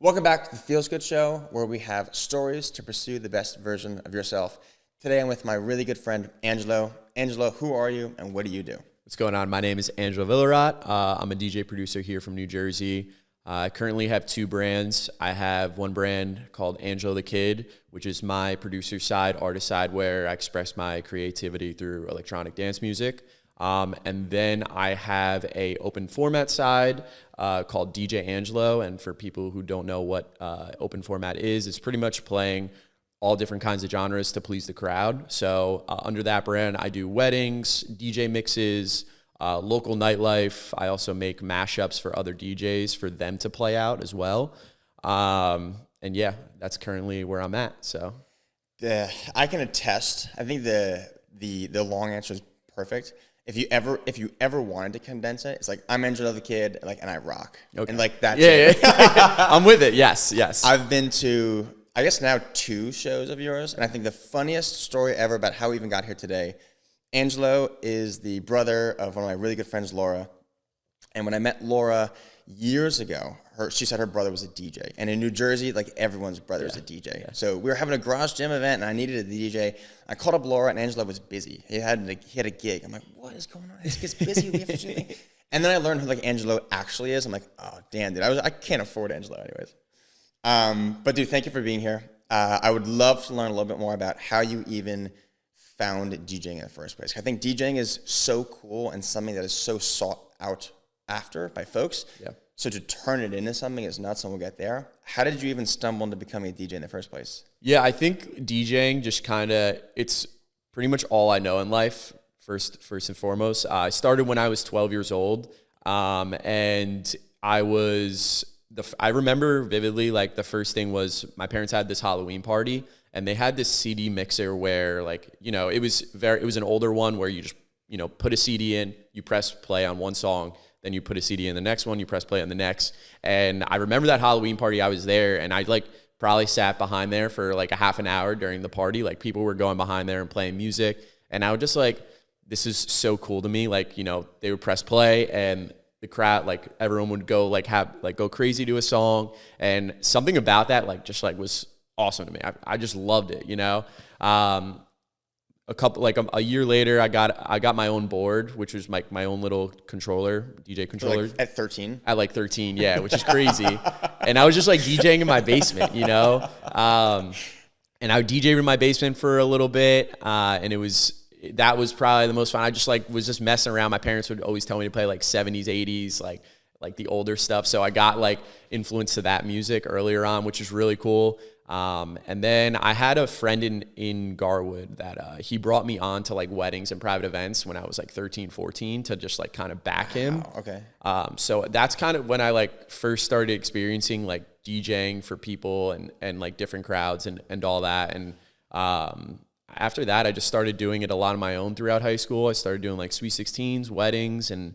Welcome back to the Feels Good Show, where we have stories to pursue the best version of yourself. Today I'm with my really good friend, Angelo. Angelo, who are you and what do you do? What's going on? My name is Angelo Villaraut. I'm a DJ producer here from New Jersey. I currently have two brands. I have one brand called Angelo the Kid, which is my producer side, artist side, where I express my creativity through electronic dance music. And then I have a open format side called DJ Angelo. And for people who don't know what open format is, it's pretty much playing all different kinds of genres to please the crowd. So under that brand, I do weddings, DJ mixes, local nightlife. I also make mashups for other DJs for them to play out as well. And yeah, that's currently where I'm at. So I can attest. I think the long answer is perfect. If you ever wanted to condense it, it's like I'm Angelo the Kid, and I rock, okay. And like that's it. I'm with it. Yes. I've been to, I guess now 2 shows of yours, and I think the funniest story ever about how we even got here today. Angelo is the brother of one of my really good friends, Laura, and when I met Laura years ago, she said her brother was a DJ, and in New Jersey, like everyone's brother is a DJ. Yeah. So we were having a garage gym event, and I needed a DJ. I called up Laura, and Angelo was busy. He had a gig. I'm like, what is going on? This kid's busy. We have to do it. And then I learned who Angelo actually is. I'm like, oh damn, dude, I can't afford Angelo anyways. But dude, thank you for being here. I would love to learn a little bit more about how you even found DJing in the first place. I think DJing is so cool and something that is so sought out after by folks. Yeah. So to turn it into something is nuts, and we'll get there. How did you even stumble into becoming a DJ in the first place? Yeah, I think DJing just it's pretty much all I know in life, first and foremost. I started when I was 12 years old, and I remember vividly, the first thing was my parents had this Halloween party, and they had this CD mixer where, it was an older one where you just, put a CD in, you press play on one song, then you put a CD in the next one, you press play on the next. And I remember that Halloween party, I was there, and I probably sat behind there for a half an hour during the party. People were going behind there and playing music. And I would just this is so cool to me. They would press play and the crowd, everyone would go go crazy to a song. And something about that was awesome to me. I just loved it, a year later, I got my own board, which was my own little DJ controller. At 13? At 13, yeah, which is crazy. And I was just DJing in my basement, And I would DJ in my basement for a little bit, and that was probably the most fun. I just was just messing around. My parents would always tell me to play 70s, 80s, like the older stuff. So I got influence to that music earlier on, which is really cool. And then I had a friend in Garwood that he brought me on to weddings and private events when I was 13, 14 to just kind of back him. Wow, okay. So that's kind of when I first started experiencing DJing for people and different crowds and all that. And after that, I just started doing it a lot on my own throughout high school. I started doing Sweet 16s, weddings, and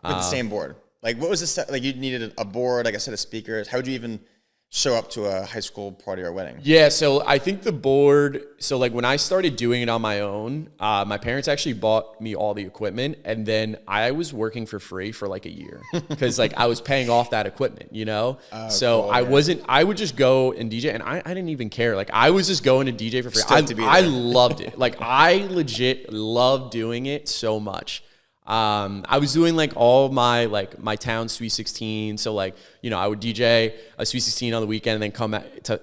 with the same board. What was this? You needed a board, a set of speakers. How would you even show up to a high school party or wedding? Yeah, so I think the board, when I started doing it on my own, my parents actually bought me all the equipment, and then I was working for free for a year because I was paying off that equipment, so cool, I would just go and DJ, and I didn't even care. I was just going to DJ for free. I loved it. I legit loved doing it so much. I was doing all my my town Sweet 16, so I would DJ a Sweet 16 on the weekend and then come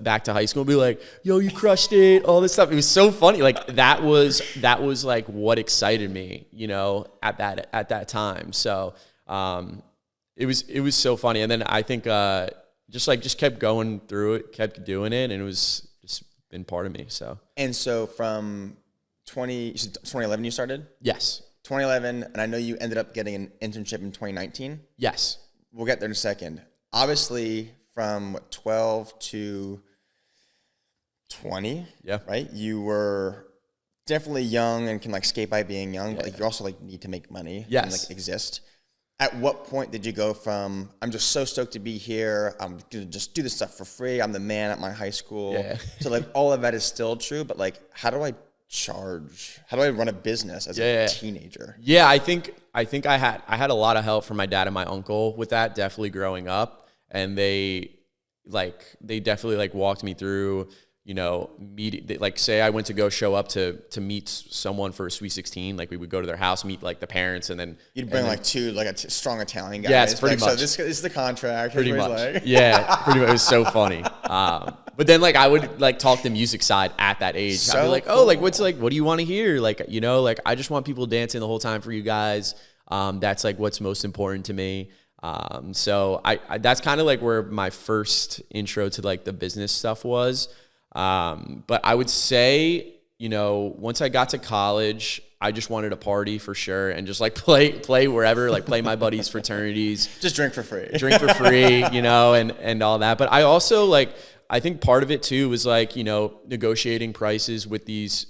back to high school and be like, yo, you crushed it, all this stuff. It was so funny. That was what excited me, at that time. So it was so funny. And then I think just kept going through it, kept doing it, and it was just been part of me. So from 2011 you started? Yes. 2011, and I know you ended up getting an internship in 2019. Yes. We'll get there in a second. Obviously, from 12 to 20, yeah, right? You were definitely young and can skate by being young, but you also need to make money. Yes. And exist. At what point did you go from, I'm just so stoked to be here, I'm going to just do this stuff for free, I'm the man at my high school. Yeah. So all of that is still true, but how do I run a business as a teenager? Yeah, I think I had a lot of help from my dad and my uncle with that, definitely growing up. And they they definitely like walked me through, you know, like say I went to go show up to meet someone for a Sweet 16, like we would go to their house, meet like the parents, and then you'd bring like two like strong Italian guys. Yeah, it's pretty much. So this is the contract. Pretty much. Like. Yeah, pretty much. It was so funny. But then like I would like talk the music side at that age. So I'd be like, cool. oh, like what do you want to hear? Like, you know, like I just want people dancing the whole time for you guys. That's like what's most important to me. So I that's kind of like where my first intro to like the business stuff was. But I would say, you know, once I got to college, I just wanted to party for sure and just like play wherever, like play my buddies' fraternities. Just drink for free. You know, and all that. But I also like, I think part of it too was like, you know, negotiating prices with these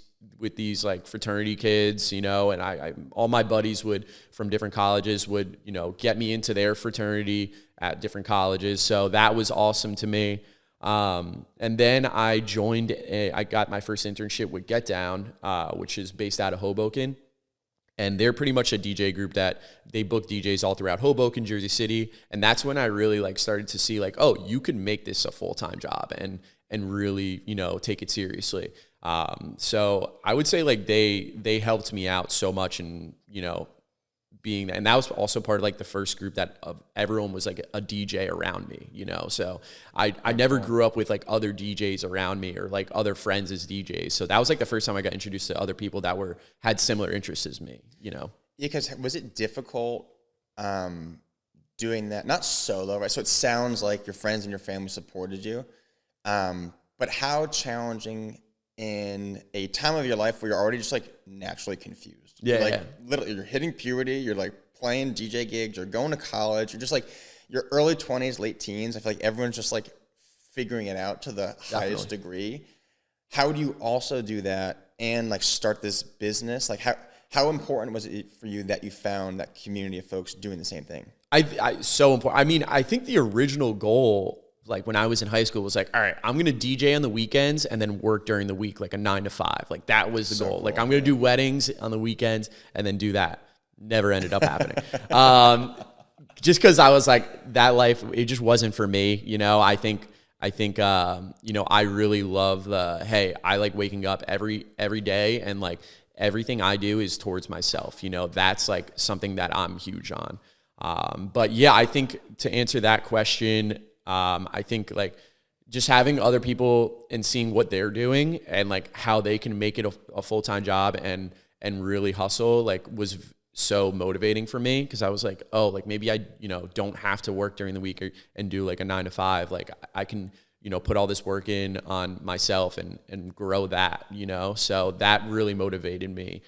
like fraternity kids, you know, and I all my buddies from different colleges would, you know, get me into their fraternity at different colleges. So that was awesome to me. And then I got my first internship with Get Down, which is based out of Hoboken. And they're pretty much a DJ group that they book DJs all throughout Hoboken, Jersey City. And that's when I really like started to see like, oh, you can make this a full-time job and really, you know, take it seriously. So I would say like they helped me out so much, and, you know, and that was also part of like the first group that everyone was like a DJ around me, you know? So I never grew up with like other DJs around me or like other friends as DJs. So that was like the first time I got introduced to other people that had similar interests as me, you know? Yeah, because was it difficult doing that? Not solo, right? So it sounds like your friends and your family supported you. But how challenging in a time of your life where you're already just like naturally confused. Yeah. You're like literally you're hitting puberty, you're like playing DJ gigs, you're going to college, you're just like your early 20s, late teens. I feel like everyone's just like figuring it out to the highest degree. How do you also do that and like start this business? Like how important was it for you that you found that community of folks doing the same thing? So important. I mean, I think the original goal, like when I was in high school, was like, all right, I'm going to DJ on the weekends and then work during the week, like a 9 to 5. Like that was the goal. Cool. Like I'm going to do weddings on the weekends and then do that. Never ended up happening. Just cause I was like, that life, it just wasn't for me. You know, I think, you know, I really love hey, I like waking up every day, and like everything I do is towards myself. You know, that's like something that I'm huge on. But yeah, I think to answer that question, I think like just having other people and seeing what they're doing and like how they can make it a full-time job and really hustle, like was so motivating for me. Cause I was like, oh, like maybe I, you know, don't have to work during the week and do like a 9 to 5. Like I can, you know, put all this work in on myself and grow that, you know? So that really motivated me.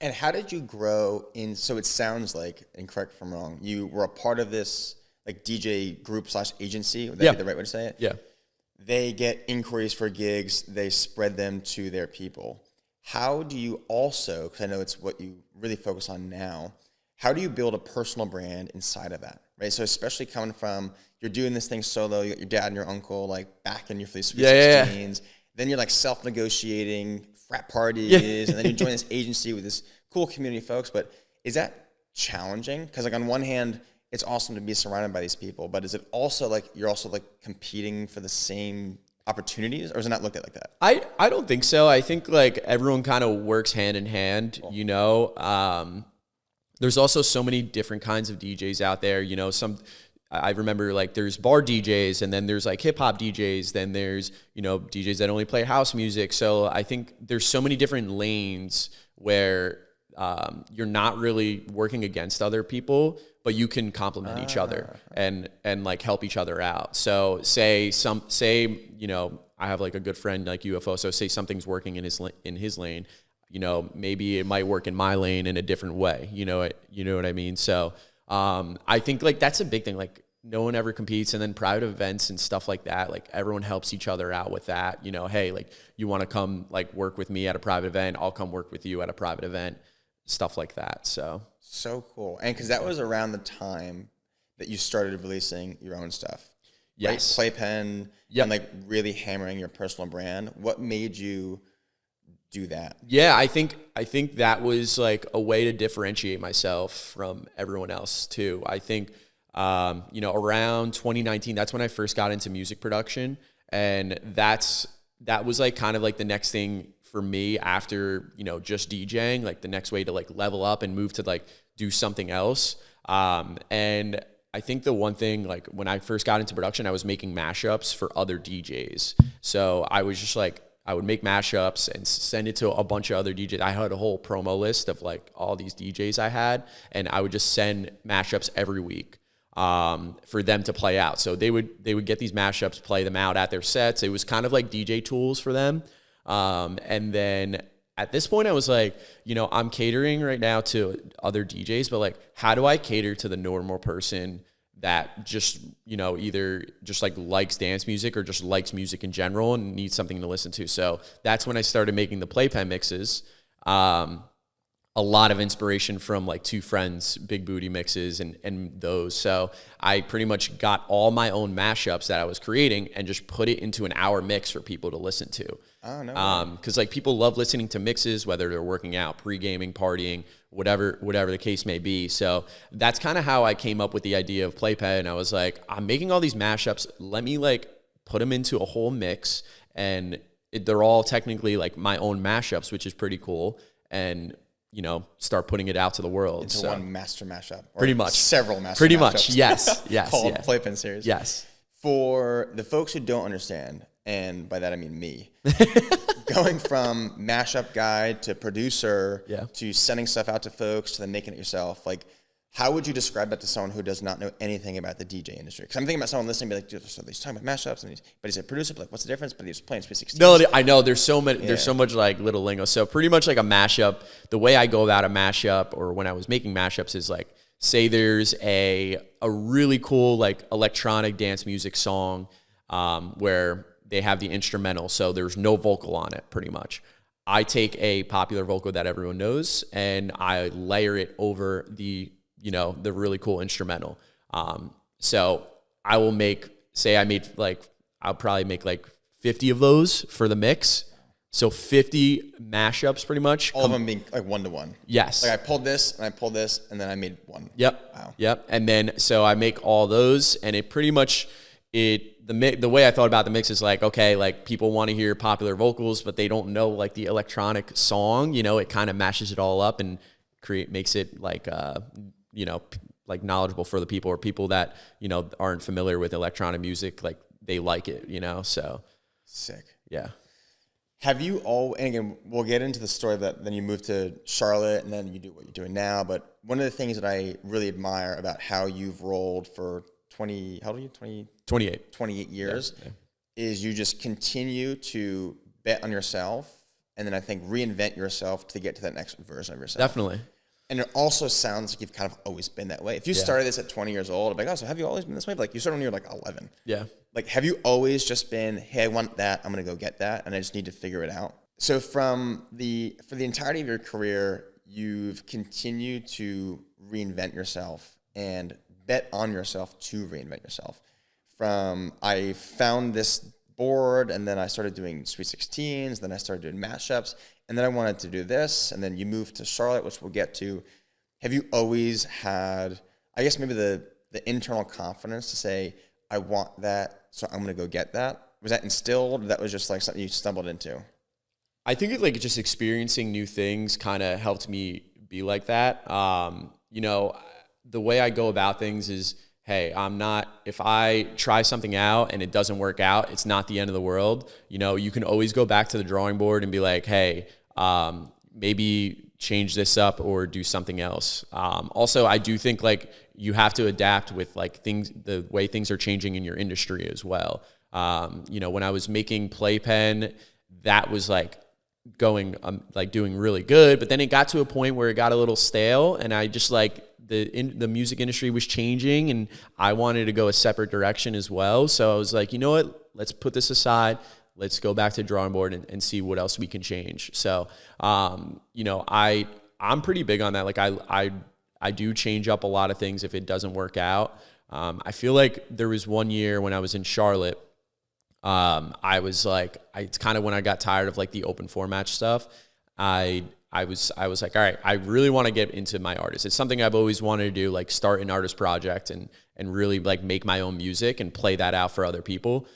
And how did you grow so it sounds like, and correct me if I'm wrong, you were a part of this like DJ group / agency. Would that be the right way to say it? Yeah. They get inquiries for gigs. They spread them to their people. How do you also, because I know it's what you really focus on now, how do you build a personal brand inside of that, right? So especially coming from, you're doing this thing solo, you got your dad and your uncle like backing you for these Sweet 16s. Then you're like self-negotiating frat parties, and then you join this agency with this cool community of folks. But is that challenging? Because like on one hand, it's awesome to be surrounded by these people, but is it also like you're also like competing for the same opportunities, or is it not looked at like that? I don't think so. I think like everyone kind of works hand in hand, you know. There's also so many different kinds of DJs out there, you know. I remember like there's bar DJs, and then there's like hip hop DJs, then there's, you know, DJs that only play house music. So I think there's so many different lanes where you're not really working against other people, but you can complement each other and like help each other out. So say, you know, I have like a good friend like UFO. So say something's working in his lane, you know, maybe it might work in my lane in a different way. You know what I mean? So I think like that's a big thing. Like no one ever competes, and then private events and stuff like that, like everyone helps each other out with that. You know, hey, like you want to come like work with me at a private event, I'll come work with you at a private event, stuff like that. So cool. And because that was around the time that you started releasing your own stuff. Yes. Right? Playpen, and like really hammering your personal brand. What made you do that? Yeah, I think that was like a way to differentiate myself from everyone else too. I think Around 2019, that's when I first got into music production. And that was like kind of like the next thing for me after, just DJing, like the next way to like level up and move to like do something else. And I think the one thing, like when I first got into production, I was making mashups for other DJs. So I was just like, I would make mashups and send it to a bunch of other DJs. I had a whole promo list of like all these DJs I had, and I would just send mashups every week for them to play out. So they would get these mashups, play them out at their sets. It was kind of like DJ tools for them. And then at this point I was like, I'm catering right now to other DJs, but like, how do I cater to the normal person that just, either just like likes dance music or just likes music in general and needs something to listen to? So that's when I started making the playpen mixes. A lot of inspiration from like two friends, Big Booty mixes and those. So I pretty much got all my own mashups that I was creating and just put it into an hour mix for people to listen to. Oh, no. Cause like people love listening to mixes, whether they're working out, pre-gaming, partying, whatever the case may be. So that's kind of how I came up with the idea of Playpen. I was like, I'm making all these mashups. Let me like put them into a whole mix, and they're all technically like my own mashups, which is pretty cool. And start putting it out to the world. Into one master mashup. Or pretty much. Several master pretty mashups. Much, yes. Called Playpen Series. Yes. For the folks who don't understand, and by that I mean me, going from mashup guy to producer to sending stuff out to folks to then making it yourself, like, how would you describe that to someone who does not know anything about the DJ industry? Because I'm thinking about someone listening, be like, dude, so he's talking about mashups, but he's a producer. But like, what's the difference? But he's playing Sweet 16. No, I know. There's so many. There's so much like little lingo. So pretty much like a mashup. The way I go about a mashup, or when I was making mashups, is like, say there's a really cool like electronic dance music song where they have the instrumental, so there's no vocal on it. Pretty much, I take a popular vocal that everyone knows and I layer it over the really cool instrumental. So I will I'll probably make like 50 of those for the mix. So 50 mashups pretty much. All of them being like one-to-one. Yes. Like I pulled this and then I made one. Yep. Wow. Yep. And then, so I make all those, and it pretty much, the way I thought about the mix is like, okay, like people want to hear popular vocals, but they don't know like the electronic song, it kind of mashes it all up and makes it like, like knowledgeable for the people, or people that, aren't familiar with electronic music, like they like it, so. Sick. Yeah. Have you and again, we'll get into the story that then you moved to Charlotte and then you do what you're doing now. But one of the things that I really admire about how you've rolled for 28 years is you just continue to bet on yourself, and then I think reinvent yourself to get to that next version of yourself. Definitely. And it also sounds like you've kind of always been that way. If you started this at 20 years old, I'd be like, oh, so have you always been this way? But like you started when you were like 11. Yeah. Like, have you always just been, hey, I want that, I'm going to go get that, and I just need to figure it out? So for the entirety of your career, you've continued to reinvent yourself and bet on yourself to reinvent yourself. I found this board, and then I started doing Sweet 16s, then I started doing mashups, and then I wanted to do this, and then you moved to Charlotte, which we'll get to. Have you always had, I guess maybe the internal confidence to say, I want that, so I'm going to go get that? Was that instilled? That was just like something you stumbled into? I think like just experiencing new things kind of helped me be like that. The way I go about things is, hey, if I try something out and it doesn't work out, it's not the end of the world. You can always go back to the drawing board and be like, hey, maybe change this up or do something else. Also, I do think like you have to adapt with like the way things are changing in your industry as well. When I was making Playpen, that was like going, like doing really good, but then it got to a point where it got a little stale, and I just like the music industry was changing, and I wanted to go a separate direction as well. So I was like, you know what, let's put this aside. Let's go back to the drawing board and see what else we can change. So, I'm pretty big on that. Like I do change up a lot of things if it doesn't work out. I feel like there was one year when I was in Charlotte, I was like, it's kind of when I got tired of like the open format stuff. I I was like, all right, I really want to get into my artist. It's something I've always wanted to do, like start an artist project and really like make my own music and play that out for other people.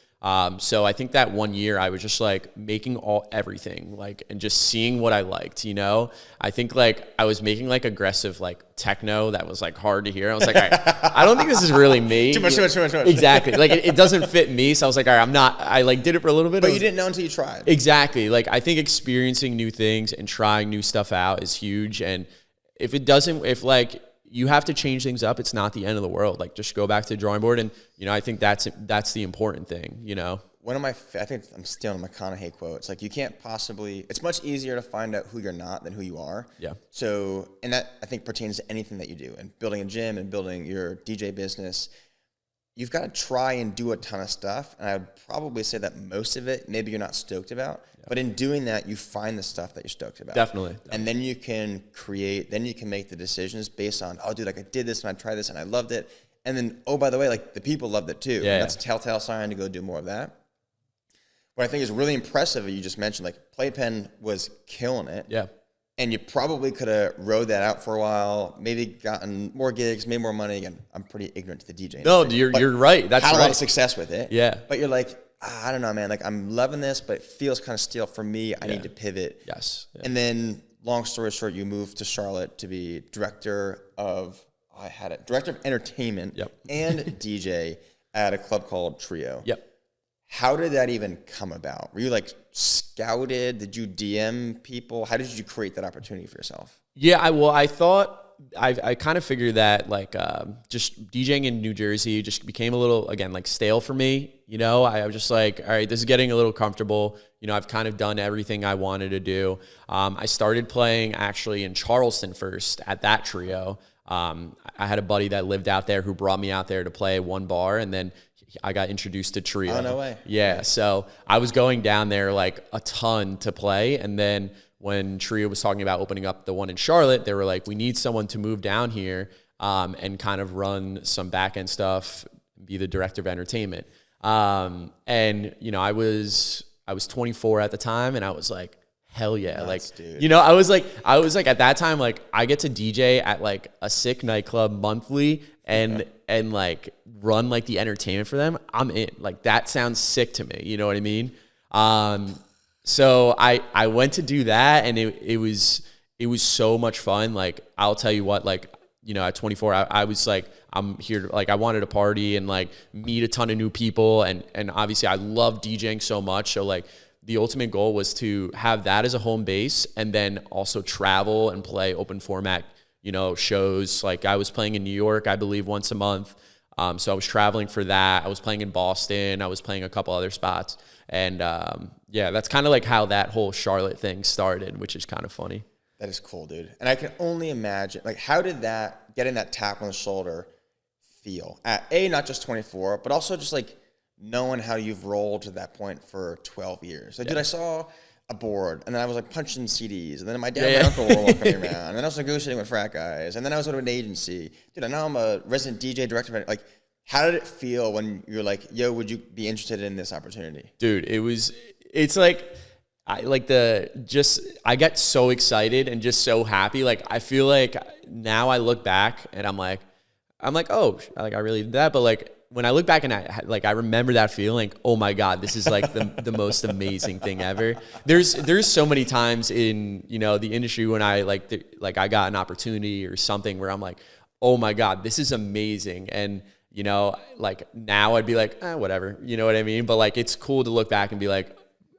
So I think that 1 year I was just like making everything like, and just seeing what I liked, I think like I was making like aggressive, like techno that was like hard to hear. I was like, all right, I don't think this is really me. Too much. Exactly. Like it doesn't fit me. So I was like, all right, I like did it for a little bit. But you didn't know until you tried. Exactly. Like I think experiencing new things and trying new stuff out is huge. And if like you have to change things up, it's not the end of the world. Like just go back to the drawing board. And, I think that's the important thing, One of I think I'm stealing a McConaughey quote. It's like, you can't possibly, it's much easier to find out who you're not than who you are. Yeah. So, and that I think pertains to anything that you do, and building a gym and building your DJ business. You've got to try and do a ton of stuff. And I would probably say that most of it, maybe you're not stoked about, but in doing that, you find the stuff that you're stoked about. Definitely. And then you can make the decisions based on, oh dude, like I did this and I tried this and I loved it. And then, oh, by the way, like the people loved it too. Yeah. That's a telltale sign to go do more of that. What I think is really impressive, you just mentioned, like Playpen was killing it. Yeah. And you probably could have rode that out for a while, maybe gotten more gigs, made more money. Again, I'm pretty ignorant to the DJ No, industry, you're right. That's had right. a lot of success with it. Yeah. But you're like, I don't know, man. Like I'm loving this, but it feels kind of stale for me. I need to pivot. Yes. Yeah. And then, long story short, you moved to Charlotte to be director of entertainment and DJ at a club called Trio. Yep. How did that even come about? Were you like scouted? Did you DM people? How did you create that opportunity for yourself? Yeah, I thought I kind of figured that like just DJing in New Jersey just became a little, again, like stale for me. I was just like, all right, this is getting a little comfortable. I've kind of done everything I wanted to do. I started playing actually in Charleston first at that Trio. I had a buddy that lived out there who brought me out there to play one bar, and then I got introduced to Trio. Oh, no way. Yeah, so I was going down there like a ton to play, and then when Trio was talking about opening up the one in Charlotte, they were like, we need someone to move down here and kind of run some back-end stuff, be the director of entertainment. And, I was 24 at the time, and I was like, hell yeah. Nuts, like, dude. I was like at that time, like I get to DJ at like a sick nightclub monthly and like run like the entertainment for them. I'm in. Like that sounds sick to me. You know what I mean? So I went to do that, and it was so much fun. Like I'll tell you what, like, at 24, I was like, I'm here to, like, I wanted to party and like meet a ton of new people. And obviously I love DJing so much. So like the ultimate goal was to have that as a home base, and then also travel and play open format, shows. Like I was playing in New York, I believe, once a month. So I was traveling for that. I was playing in Boston. I was playing a couple other spots. And that's kind of like how that whole Charlotte thing started, which is kind of funny. That is cool, dude. And I can only imagine, like, how did getting that tap on the shoulder feel? At not just 24, but also just like knowing how you've rolled to that point for 12 years. Like, dude, I saw a board, and then I was like punching CDs, and then my dad and my uncle were walking around, and then I was negotiating with frat guys, and then I was at an agency. Dude, and now I'm a resident DJ director. Like, how did it feel when you're like, yo, would you be interested in this opportunity? Dude, it's like, I got so excited and just so happy. Like, I feel like now I look back and I'm like, oh, like I really did that. But like, when I look back and I remember that feeling, oh my God, this is like the most amazing thing ever. There's so many times in, the industry when I I got an opportunity or something where I'm like, oh my God, this is amazing. And, like now I'd be like, whatever, you know what I mean? But like, it's cool to look back and be like,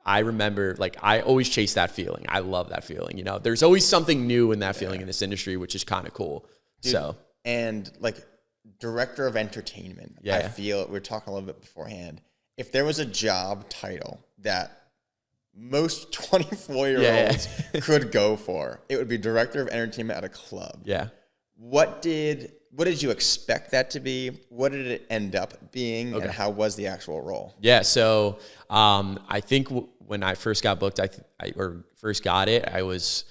I remember, like, I always chase that feeling. I love that feeling. There's always something new in that feeling in this industry, which is kind of cool. Dude, so, and like director of entertainment, I feel we were talking a little bit beforehand. If there was a job title that most 24-year-olds could go for, it would be director of entertainment at a club. Yeah. What did you expect that to be? What did it end up being? Okay. And how was the actual role? Yeah. So, I think when I first got booked, or first got it, I was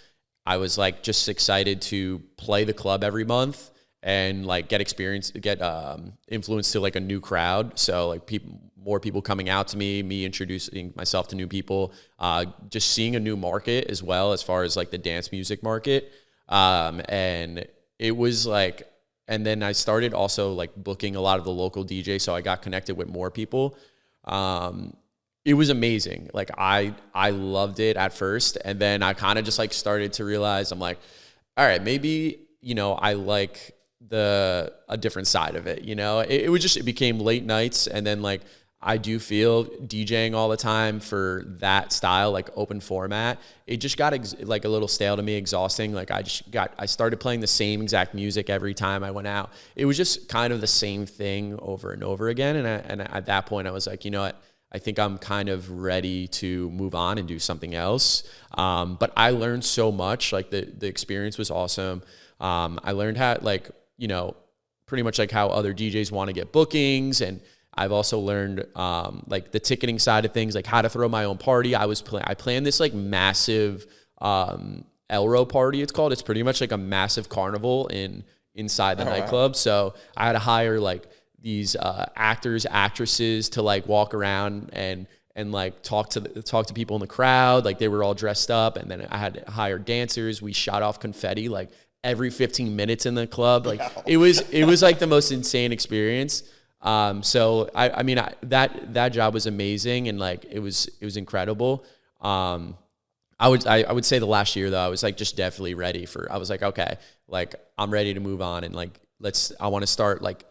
like just excited to play the club every month and like get influence to like a new crowd. So like more people coming out to me introducing myself to new people, just seeing a new market as well as far as like the dance music market. And it was like, and then I started also like booking a lot of the local DJs. So I got connected with more people. It was amazing. Like I loved it at first. And then I kind of just like started to realize, I'm like, all right, maybe, I like a different side of it. It became late nights. And then like, I do feel DJing all the time for that style, like open format, it just got like a little stale to me, exhausting. Like I started playing the same exact music every time I went out. It was just kind of the same thing over and over again. And at that point I was like, you know what? I think I'm kind of ready to move on and do something else. But I learned so much. Like the experience was awesome. I learned how, like, pretty much like how other DJs want to get bookings. And I've also learned like the ticketing side of things, like how to throw my own party. I planned this like massive Elro party, it's called. It's pretty much like a massive carnival inside the nightclub. Wow. So I had to hire like these actors, actresses to like walk around and like talk to people in the crowd. Like they were all dressed up, and then I had to hire dancers. We shot off confetti like every 15 minutes in the club. Like it was like the most insane experience. So I mean, that job was amazing, and like it was incredible. I would say the last year though, I was like just definitely ready I was like, okay, like I'm ready to move on, and like I want to start like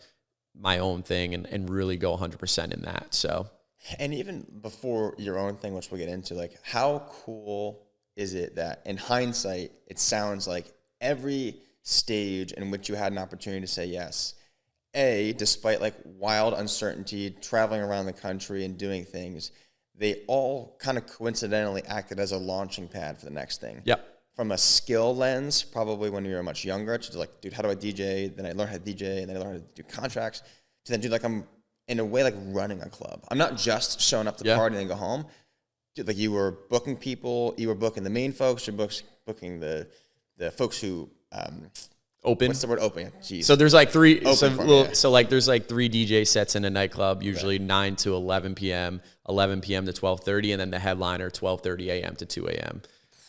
my own thing and really go 100% in that. So, and even before your own thing, which we'll get into, like how cool is it that in hindsight, it sounds like every stage in which you had an opportunity to say yes, despite like wild uncertainty, traveling around the country and doing things, they all kind of coincidentally acted as a launching pad for the next thing. Yep. From a skill lens, probably when you were much younger, to like, dude, how do I DJ? Then I learned how to DJ, and then I learned how to do contracts. To then, dude, like I'm in a way like running a club. I'm not just showing up to the party and then go home. Dude, like you were booking people, you were booking the main folks, you're booking the folks who open. What's the word? Open. Jeez. So there's like three. So like there's like 3 DJ sets in a nightclub, usually 9 to 11 p.m., 11 p.m. to 12:30, and then the headliner 12:30 a.m. to 2 a.m.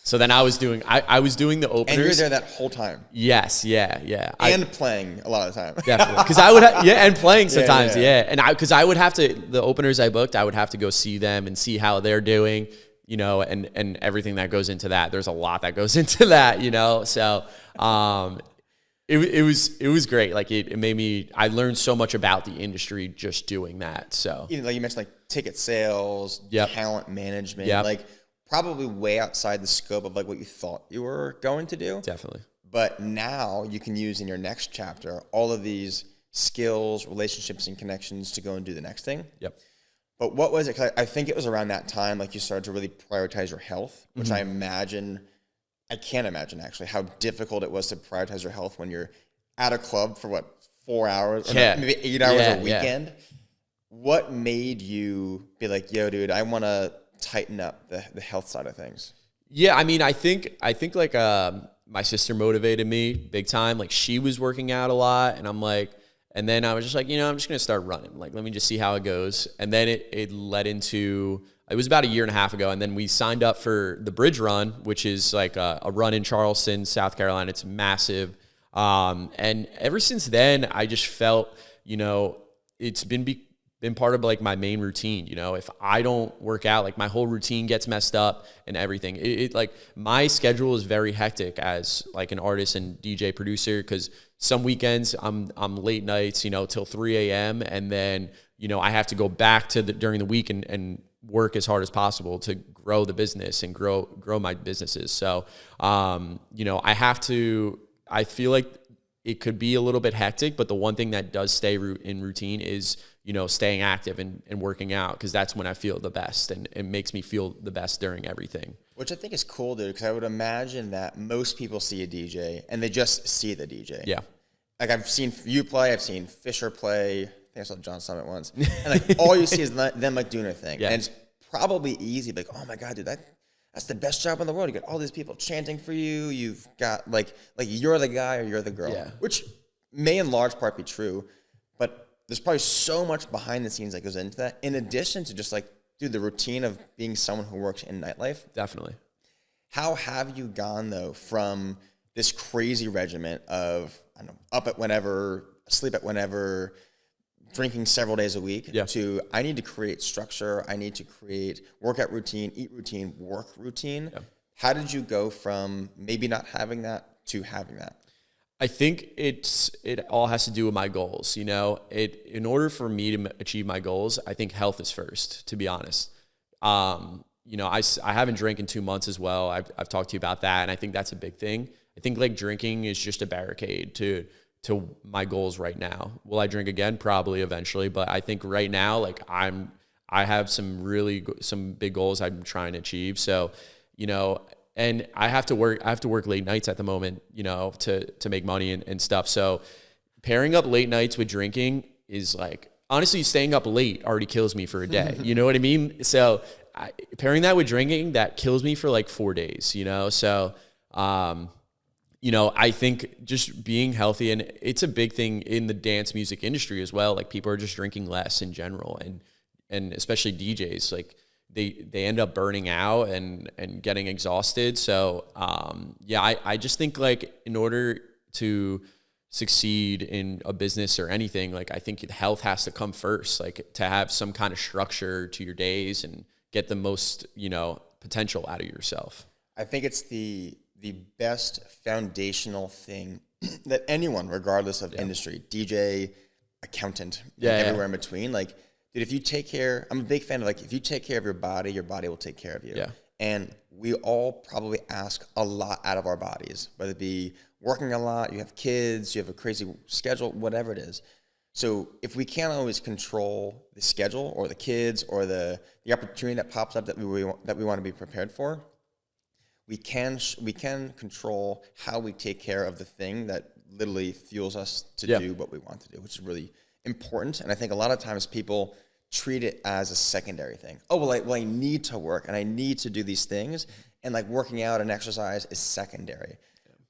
So then I was doing the openers. And you were there that whole time. Yes, yeah. And playing a lot of the time. Definitely, because I would and playing sometimes, and because I would have to, the openers I booked, I would have to go see them and see how they're doing, and everything that goes into that. There's a lot that goes into that, So it was great. Like it made me. I learned so much about the industry just doing that. So even like you mentioned, like ticket sales, talent management, like. Probably way outside the scope of like what you thought you were going to do. Definitely. But now you can use in your next chapter all of these skills, relationships, and connections to go and do the next thing. Yep. But what was it? 'Cause I think it was around that time, like you started to really prioritize your health, which I can't imagine actually how difficult it was to prioritize your health when you're at a club for 4 hours, or maybe 8 hours a weekend. What made you be like, yo, dude, I want to tighten up the health side of things? Yeah, I mean, I think like my sister motivated me big time. Like she was working out a lot, and I'm like, and then I was just like, I'm just gonna start running. Like, let me just see how it goes. And then it led into, it was about a year and a half ago, and then we signed up for the Bridge Run, which is like a run in Charleston, South Carolina. It's massive, and ever since then, I just felt, it's been part of like my main routine. If I don't work out, like my whole routine gets messed up and everything. It like my schedule is very hectic as like an artist and DJ producer, because some weekends I'm late nights, till 3 a.m. and then, I have to go back to during the week and work as hard as possible to grow the business and grow my businesses. So, I feel like it could be a little bit hectic, but the one thing that does stay in routine is, staying active and working out, because that's when I feel the best, and it makes me feel the best during everything. Which I think is cool, dude, because I would imagine that most people see a DJ and they just see the DJ. Yeah. Like I've seen you play, I've seen Fisher play, I think I saw John Summit once, and like all you see is them like doing their thing. Yeah. And it's probably easy, like, oh my God, dude, that's the best job in the world. You got all these people chanting for you. You've got like you're the guy or you're the girl, which may in large part be true, but there's probably so much behind the scenes that goes into that, in addition to just like, dude, the routine of being someone who works in nightlife. Definitely. How have you gone, though, from this crazy regiment of, I don't know, up at whenever, sleep at whenever, drinking several days a week, to I need to create structure, I need to create workout routine, eat routine, work routine. Yeah. How did you go from maybe not having that to having that? I think it all has to do with my goals. You know, in order for me to achieve my goals, I think health is first, to be honest. You know, I haven't drank in 2 months as well. I've talked to you about that, and I think that's a big thing. I think like drinking is just a barricade to my goals right now. Will I drink again? Probably eventually, but I think right now, like I have some big goals I'm trying to achieve. So, you know, and I have to work late nights at the moment, you know, to make money and stuff. So pairing up late nights with drinking is like, honestly, staying up late already kills me for a day. You know what I mean? So pairing that with drinking, that kills me for like 4 days, you know? So, you know, I think just being healthy, and it's a big thing in the dance music industry as well. Like people are just drinking less in general, and especially DJs, like they end up burning out and getting exhausted. So, I just think like in order to succeed in a business or anything, like I think health has to come first, like to have some kind of structure to your days and get the most, you know, potential out of yourself. I think it's the best foundational thing that anyone, regardless of industry, DJ, accountant, everywhere in between, like, dude, if you take care, I'm a big fan of like, if you take care of your body will take care of you. Yeah. And we all probably ask a lot out of our bodies, whether it be working a lot, you have kids, you have a crazy schedule, whatever it is. So if we can't always control the schedule or the kids or the opportunity that pops up that we want to be prepared for, we can control how we take care of the thing that literally fuels us to do what we want to do, which is really important. And I think a lot of times people treat it as a secondary thing. Oh, well, I need to work and I need to do these things, and like working out and exercise is secondary,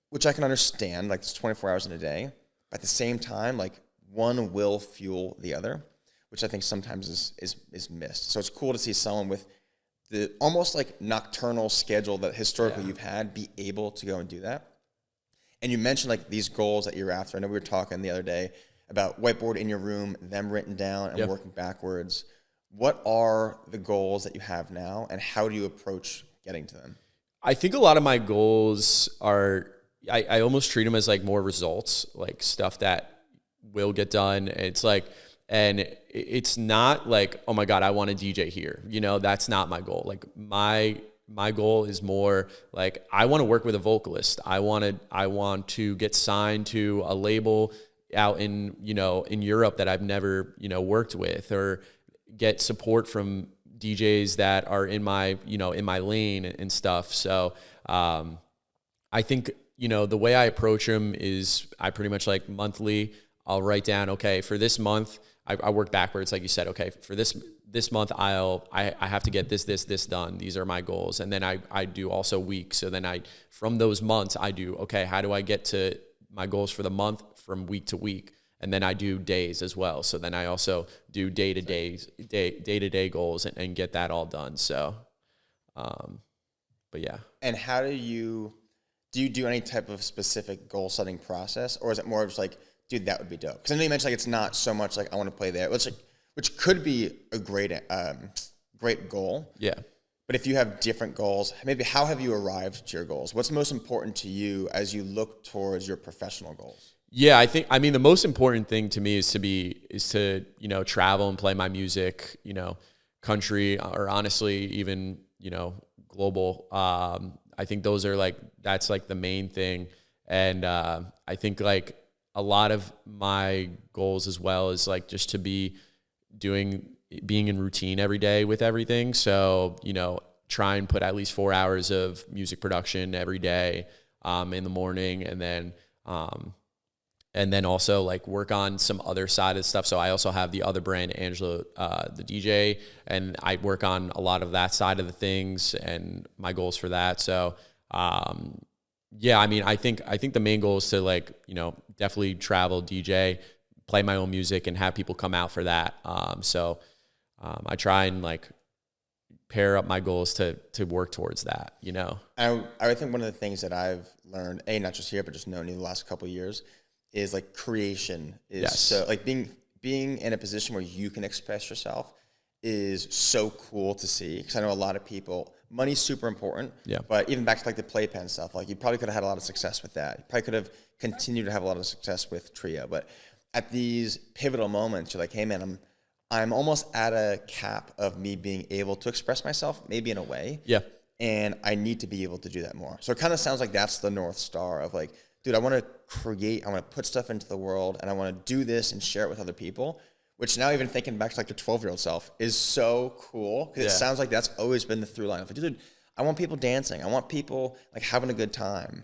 which I can understand. Like it's 24 hours in a day, but at the same time, like one will fuel the other, which I think sometimes is missed. So it's cool to see someone with the almost like nocturnal schedule that historically you've had be able to go and do that. And you mentioned like these goals that you're after. I know we were talking the other day about whiteboard in your room, them written down and working backwards. What are the goals that you have now, and how do you approach getting to them? I think a lot of my goals are, I almost treat them as like more results, like stuff that will get done. It's like, and it's not like, oh my God, I want to DJ here. You know, that's not my goal. Like my goal is more like, I want to work with a vocalist. I want to get signed to a label out in, you know, in Europe that I've never, you know, worked with, or get support from DJs that are in my, you know, in my lane and stuff. So, I think, you know, the way I approach them is I pretty much like monthly, I'll write down, okay, for this month, I work backwards, like you said. Okay, for this month, I have to get this done. These are my goals, and then I do also weeks. So then from those months, I do, okay, how do I get to my goals for the month from week to week? And then I do days as well. So then I also do day-to-day goals and get that all done. So, but yeah. And how do you do any type of specific goal setting process, or is it more of just like, dude, that would be dope? Because I know you mentioned like it's not so much like I want to play there, which could be a great goal. Yeah. But if you have different goals, maybe how have you arrived to your goals? What's most important to you as you look towards your professional goals? Yeah, I mean, the most important thing to me is to, you know, travel and play my music, you know, country, or honestly, even, you know, global. I think that's like the main thing. And I think like a lot of my goals as well is like just to being in routine every day with everything. So, you know, try and put at least 4 hours of music production every day in the morning, and then also like work on some other side of stuff. So I also have the other brand, Angelo, the DJ, and I work on a lot of that side of the things and my goals for that. So, yeah, I mean, I think the main goal is to like, you know, definitely travel, DJ, play my own music, and have people come out for that. So I try and like pair up my goals to work towards that, you know? I think one of the things that I've learned, not just here, but just knowing you the last couple of years, is like creation is so like being in a position where you can express yourself is so cool to see. Because I know a lot of people, money's super important, but even back to like the playpen stuff, like you probably could have had a lot of success with that. You probably could have continued to have a lot of success with Trio, but at these pivotal moments, you're like, hey man, I'm almost at a cap of me being able to express myself, maybe in a way. Yeah. And I need to be able to do that more. So it kind of sounds like that's the North Star of like, dude, I want to create, I want to put stuff into the world, and I want to do this and share it with other people, which now even thinking back to like the 12-year-old self is so cool. Because it sounds like that's always been the through line of like, dude, I want people dancing. I want people like having a good time.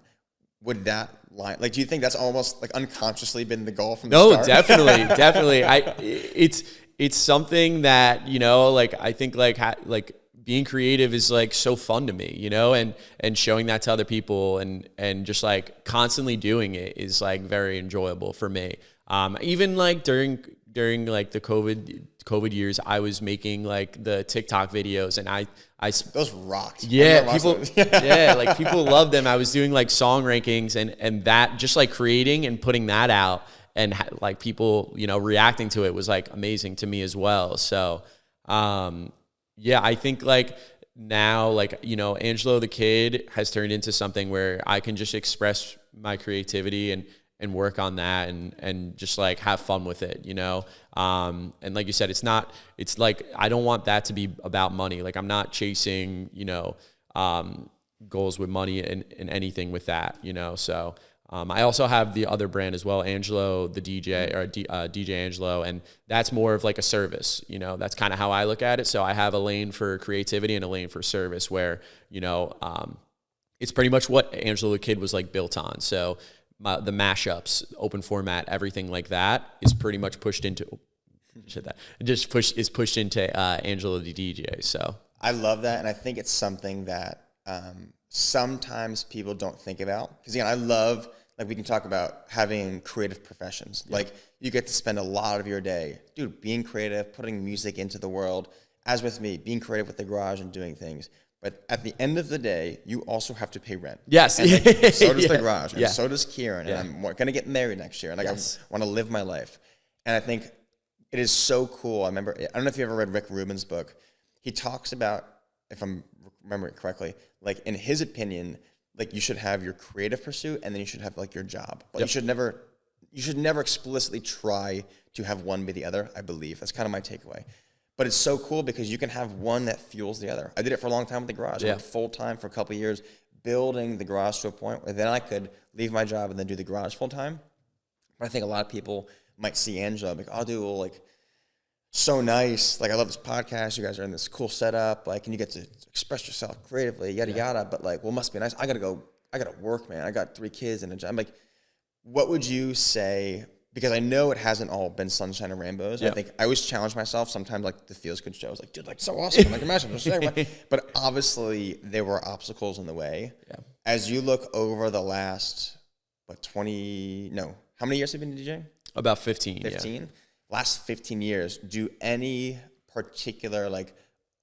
Would that line, like, do you think that's almost like unconsciously been the goal from the start? No, definitely. It's something that, you know, like I think like being creative is like so fun to me, you know, and showing that to other people and just like constantly doing it is like very enjoyable for me. Even like during like the COVID years, I was making like the TikTok videos, and I those rocked. Yeah, people like people love them. I was doing like song rankings and that, just like creating and putting that out, and like people, you know, reacting to it was like amazing to me as well. So I think like now, like, you know, Angelo the Kid has turned into something where I can just express my creativity and work on that and just like have fun with it, you know? And like you said, it's like, I don't want that to be about money. Like I'm not chasing, you know, goals with money and anything with that, you know? So, I also have the other brand as well, Angelo, the DJ, or DJ Angelo, and that's more of like a service, you know, that's kind of how I look at it. So I have a lane for creativity and a lane for service where, you know, it's pretty much what Angelo the Kid was like built on. So the mashups, open format, everything like that is pretty much pushed into, pushed into Angelo the DJ. So I love that. And I think it's something that sometimes people don't think about. Because again, I love, like we can talk about having creative professions. Yeah. Like you get to spend a lot of your day, dude, being creative, putting music into the world. As with me, being creative with the garage and doing things. But at the end of the day, you also have to pay rent. Yes. And like, so does the garage. And so does Kieran. And I'm going to get married next year. And like I want to live my life. And I think it is so cool. I don't know if you ever read Rick Rubin's book. He talks about, if I'm remembering correctly, like in his opinion, like you should have your creative pursuit and then you should have like your job. But you should never explicitly try to have one be the other, I believe. That's kind of my takeaway. But it's so cool because you can have one that fuels the other. I did it for a long time with the garage. I went full-time for a couple of years, building the garage to a point where then I could leave my job and then do the garage full-time. But I think a lot of people might see Angelo like, oh, dude, well, like, so nice. Like, I love this podcast. You guys are in this cool setup. Like, and you get to express yourself creatively, yada, yada. But, like, well, must be nice. I got to work, man. I got 3 kids and a job. I'm like, what would you say? Because I know it hasn't all been sunshine and rainbows. I think I always challenge myself. Sometimes, like, the feels good shows, like, dude, like, so awesome. Like, imagine just saying, but obviously there were obstacles in the way. Yeah. As you look over the last, how many years have you been DJing? About 15. 15? Yeah. Last 15 years, do any particular, like,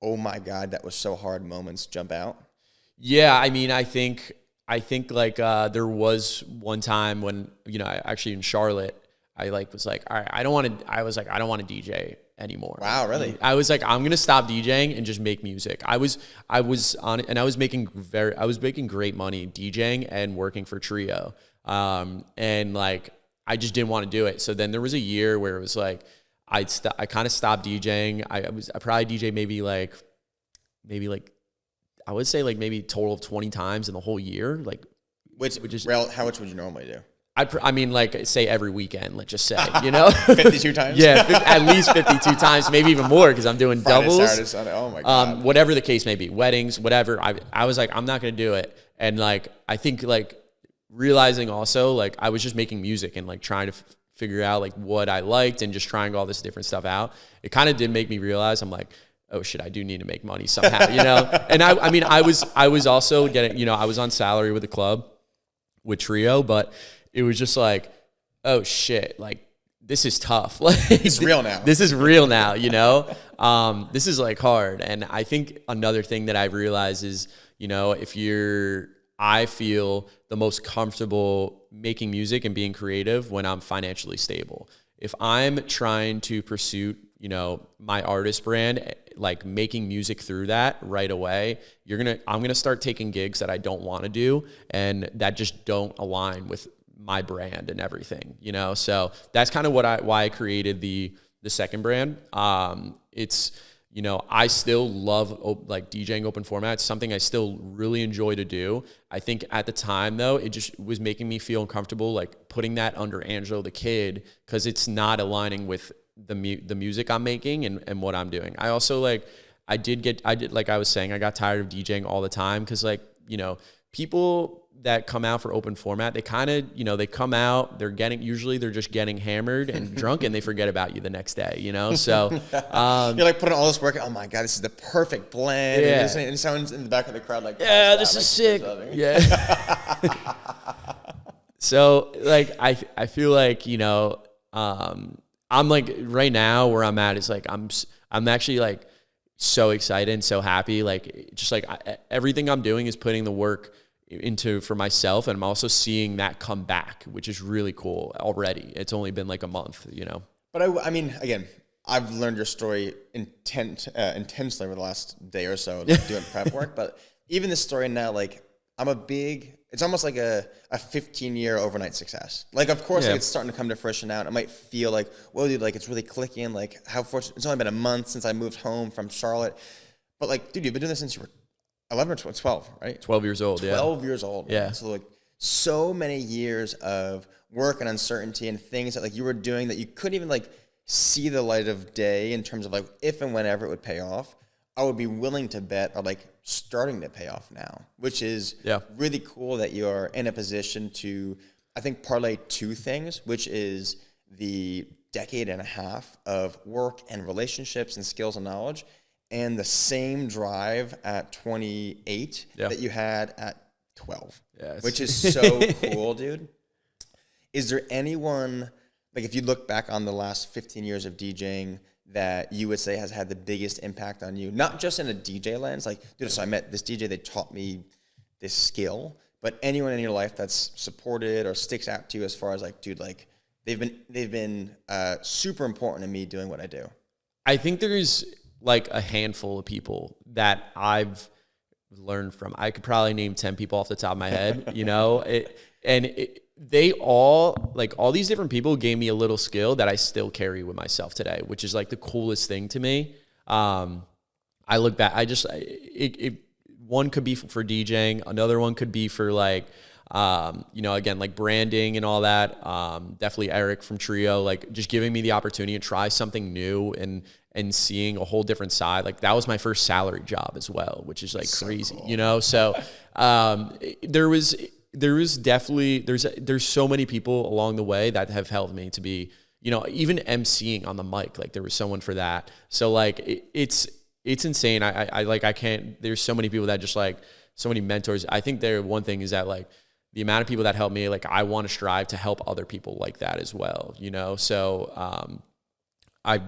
oh my God, that was so hard moments jump out? Yeah, I mean, I think like there was one time when, you know, actually in Charlotte, I was like, all right, I don't want to DJ anymore. Wow, really? I was like, I'm going to stop DJing and just make music. I was on it, and I was making great money DJing and working for Trio. And like, I just didn't want to do it. So then there was a year where it was like, I kind of stopped DJing. I probably DJ maybe I would say like maybe a total of 20 times in the whole year. Like, how much would you normally do? I mean, like, say every weekend, let's just say, you know? 52 times? Yeah, at least 52 times, maybe even more, because I'm doing Friday, doubles. Saturday, Sunday. Oh, my God. Whatever the case may be, weddings, whatever. I was like, I'm not going to do it. And, like, I think, like, realizing also, like, I was just making music and, like, trying to figure out, like, what I liked and just trying all this different stuff out. It kind of did make me realize, I'm like, oh shit, I do need to make money somehow, you know? And I mean, I was also getting, you know, I was on salary with the club, with Trio, but it was just like, oh shit, like this is tough. Like It's real now. This is real now, you know? This is like hard. And I think another thing that I've realized is, you know, I feel the most comfortable making music and being creative when I'm financially stable. If I'm trying to pursue, you know, my artist brand, like making music through that right away, I'm gonna start taking gigs that I don't want to do and that just don't align with my brand and everything, you know? So that's kind of why I created the second brand. It's, you know, I still love like DJing open format. It's something I still really enjoy to do. I think at the time though, it just was making me feel uncomfortable, like putting that under Angelo the Kid, because it's not aligning with the music I'm making and what I'm doing. I also like, like I was saying, I got tired of DJing all the time. Cause like, you know, people that come out for open format, they kind of, you know, they come out, usually they're just getting hammered and drunk and they forget about you the next day, you know? So, you're like putting all this work, oh my God, this is the perfect blend. Yeah. And someone's in the back of the crowd like, yeah, this is sick. Yeah. So like, I feel like, you know, I'm like right now where I'm at is like, I'm actually like so excited and so happy. Like, just like everything I'm doing is putting the work into for myself, and I'm also seeing that come back, which is really cool already. It's only been like a month, you know. But I mean, again, I've learned your story intensely over the last day or so, like doing prep work. But even this story now, like it's almost like a 15-year overnight success. Like, of course, like it's starting to come to fruition now. And it might feel like, whoa, dude, like it's really clicking. Like, how fortunate. It's only been a month since I moved home from Charlotte. But like, dude, you've been doing this since you were 11 or 12, right? 12 years old, 12 years old. Yeah. Man. So like so many years of work and uncertainty and things that like you were doing that you couldn't even like see the light of day in terms of like if and whenever it would pay off. I would be willing to bet are like starting to pay off now, which is really cool that you're in a position to, I think, parlay two things, which is the decade and a half of work and relationships and skills and knowledge, and the same drive at 28 that you had at 12, which is so cool, dude. Is there anyone, like if you look back on the last 15 years of DJing, that you would say has had the biggest impact on you? Not just in a DJ lens, like, dude, so I met this DJ, they taught me this skill, but anyone in your life that's supported or sticks out to you as far as like, dude, like they've been super important to me doing what I do. I think there's like a handful of people that I've learned from. I could probably name 10 people off the top of my head, you know, they all, like all these different people gave me a little skill that I still carry with myself today, which is like the coolest thing to me. I look back, one could be for DJing. Another one could be for like, you know, again, like branding and all that. Definitely Eric from Trio, like just giving me the opportunity to try something new and seeing a whole different side. Like that was my first salary job as well, which is like so crazy, cool. You know? So, there was definitely, there's so many people along the way that have helped me to be, you know, even emceeing on the mic, like there was someone for that. So like, it's insane. I can't, there's so many people that just like, so many mentors. I think one thing is that like the amount of people that help me, like I want to strive to help other people like that as well, you know? So, I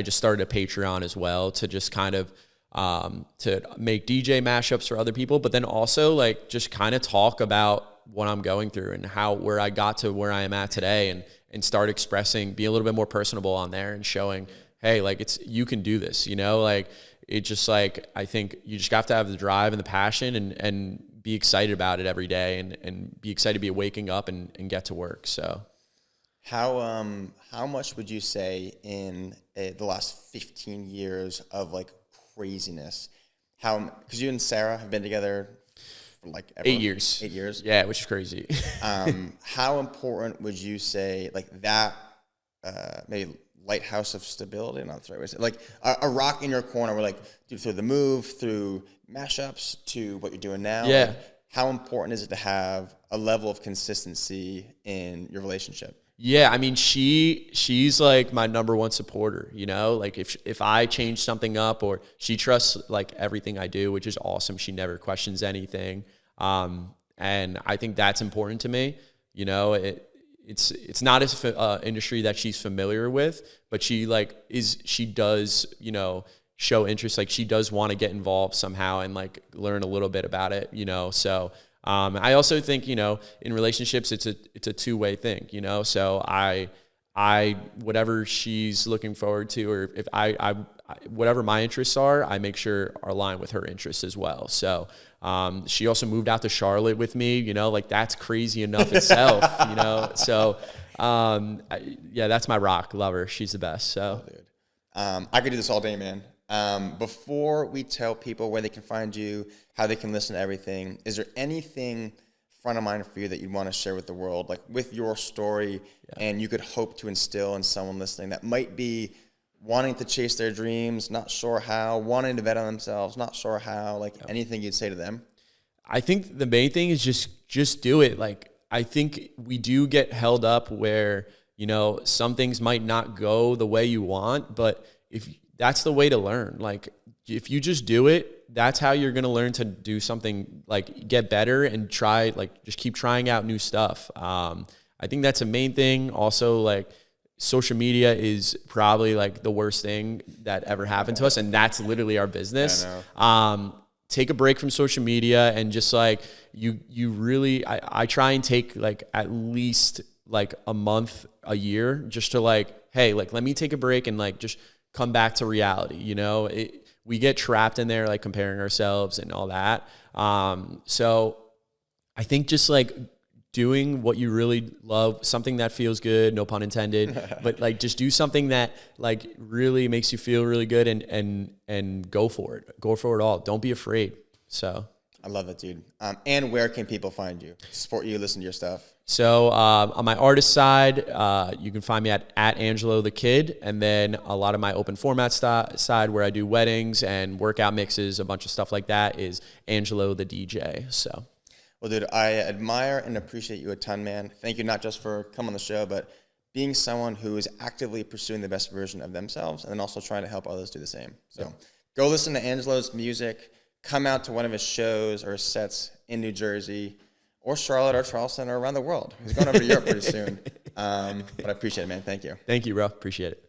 just started a Patreon as well to just kind of, to make DJ mashups for other people, but then also like just kind of talk about what I'm going through and where I got to where I am at today, and start expressing, be a little bit more personable on there and showing, hey, like you can do this, you know, like it just like, I think you just have to have the drive and the passion and be excited about it every day and be excited to be waking up and get to work. So how much would you say in the last 15 years of like craziness, because you and Sarah have been together for like 8 years. 8 years. Yeah, which is crazy. How important would you say like that, maybe lighthouse of stability, not the right way to say, like a rock in your corner where like, dude, through the move, through mashups to what you're doing now, like, how important is it to have a level of consistency in your relationship? Yeah, I mean, she's like my number one supporter, you know, like if I change something up, or she trusts like everything I do, which is awesome. She never questions anything. And I think that's important to me. You know, it's not a industry that she's familiar with, but she does, you know, show interest. Like she does want to get involved somehow and like learn a little bit about it, you know? So, I also think, you know, in relationships, it's a two-way thing, you know? So I, whatever she's looking forward to, or if I whatever my interests are, I make sure are aligned with her interests as well. So, she also moved out to Charlotte with me, you know, like that's crazy enough itself, you know? So, yeah, that's my rock. Love her. She's the best. So, dude. I could do this all day, man. Before we tell people where they can find you, how they can listen to everything, is there anything front of mind for you that you want to share with the world, like with your story, and you could hope to instill in someone listening that might be wanting to chase their dreams, not sure how, wanting to bet on themselves, not sure how, like anything you'd say to them? I think the main thing is just do it. Like, I think we do get held up where, you know, some things might not go the way you want, but if that's the way to learn. Like, if you just do it, that's how you're going to learn to do something, like get better and try, like just keep trying out new stuff. I think that's a main thing. Also, like social media is probably like the worst thing that ever happened to us. And that's literally our business. Take a break from social media and just like you really, I try and take like at least like a month, a year just to like, hey, like let me take a break and like just come back to reality. You know, we get trapped in there, like comparing ourselves and all that. So I think just like doing what you really love, something that feels good, no pun intended, but like just do something that like really makes you feel really good and go for it. Go for it all. Don't be afraid. So I love it, dude. And where can people find you, support you, listen to your stuff? So on my artist side, you can find me at Angelo the Kid, and then a lot of my open format side where I do weddings and workout mixes, a bunch of stuff like that, is Angelo the DJ. So, well, dude, I admire and appreciate you a ton, man. Thank you not just for coming on the show, but being someone who is actively pursuing the best version of themselves and then also trying to help others do the same. So go listen to Angelo's music, come out to one of his shows or sets in New Jersey, or Charlotte or Charleston or around the world. He's going over to Europe pretty soon. But I appreciate it, man. Thank you. Thank you, bro. Appreciate it.